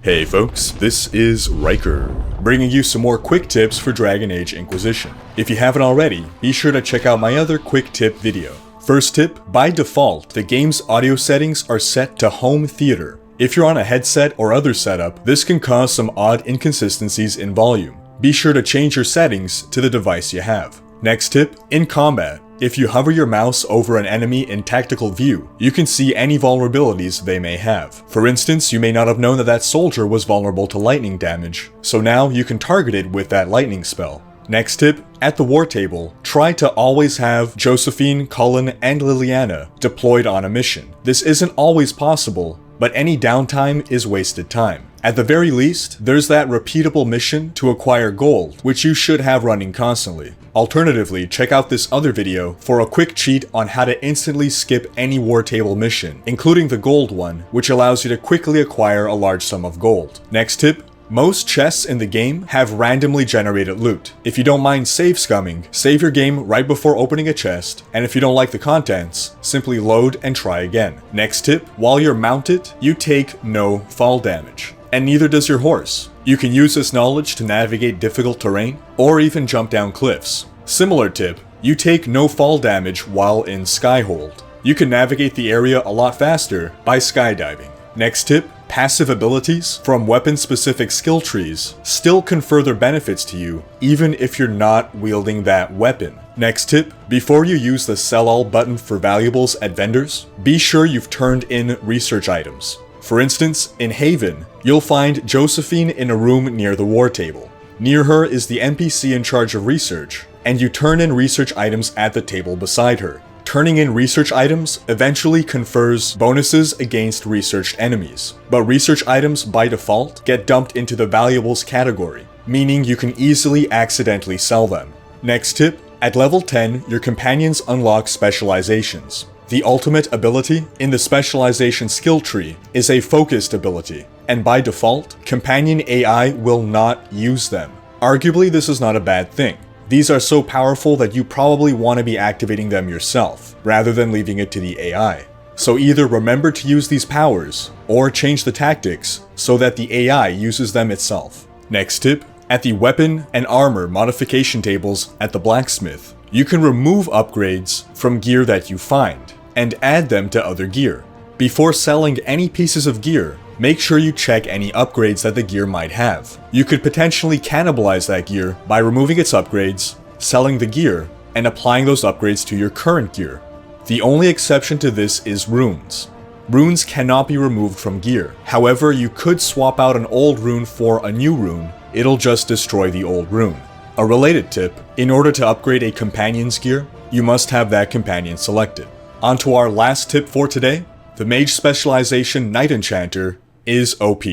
Hey folks, this is Riker, bringing you some more quick tips for Dragon Age Inquisition. If you haven't already, be sure to check out my other quick tip video. First tip, by default, the game's audio settings are set to home theater. If you're on a headset or other setup, this can cause some odd inconsistencies in volume. Be sure to change your settings to the device you have. Next tip, in combat, if you hover your mouse over an enemy in tactical view, you can see any vulnerabilities they may have. For instance, you may not have known that soldier was vulnerable to lightning damage, so now you can target it with that lightning spell. Next tip, at the war table, try to always have Josephine, Cullen, and Liliana deployed on a mission. This isn't always possible, but any downtime is wasted time. At the very least, there's that repeatable mission to acquire gold, which you should have running constantly. Alternatively, check out this other video for a quick cheat on how to instantly skip any war table mission, including the gold one, which allows you to quickly acquire a large sum of gold. Next tip, most chests in the game have randomly generated loot. If you don't mind save scumming, save your game right before opening a chest, and if you don't like the contents, simply load and try again. Next tip, while you're mounted, you take no fall damage. And neither does your horse. You can use this knowledge to navigate difficult terrain, or even jump down cliffs. Similar tip, you take no fall damage while in Skyhold. You can navigate the area a lot faster by skydiving. Next tip, passive abilities from weapon-specific skill trees still confer their benefits to you, even if you're not wielding that weapon. Next tip, before you use the sell all button for valuables at vendors, be sure you've turned in research items. For instance, in Haven, you'll find Josephine in a room near the war table. Near her is the NPC in charge of research, and you turn in research items at the table beside her. Turning in research items eventually confers bonuses against researched enemies, but research items by default get dumped into the valuables category, meaning you can easily accidentally sell them. Next tip, at level 10, your companions unlock specializations. The ultimate ability in the specialization skill tree is a focused ability, and by default, companion AI will not use them. Arguably, this is not a bad thing. These are so powerful that you probably want to be activating them yourself, rather than leaving it to the AI. So either remember to use these powers, or change the tactics so that the AI uses them itself. Next tip, at the weapon and armor modification tables at the blacksmith, you can remove upgrades from gear that you find, and add them to other gear. Before selling any pieces of gear, make sure you check any upgrades that the gear might have. You could potentially cannibalize that gear by removing its upgrades, selling the gear, and applying those upgrades to your current gear. The only exception to this is runes. Runes cannot be removed from gear. However, you could swap out an old rune for a new rune. It'll just destroy the old rune. A related tip, in order to upgrade a companion's gear, you must have that companion selected. On to our last tip for today, the Mage specialization Night Enchanter is OP.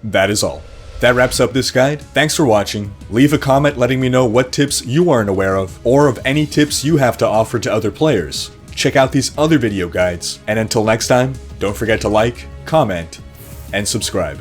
That is all. That wraps up this guide. Thanks for watching. Leave a comment letting me know what tips you aren't aware of, or of any tips you have to offer to other players. Check out these other video guides, and until next time, don't forget to like, comment, and subscribe.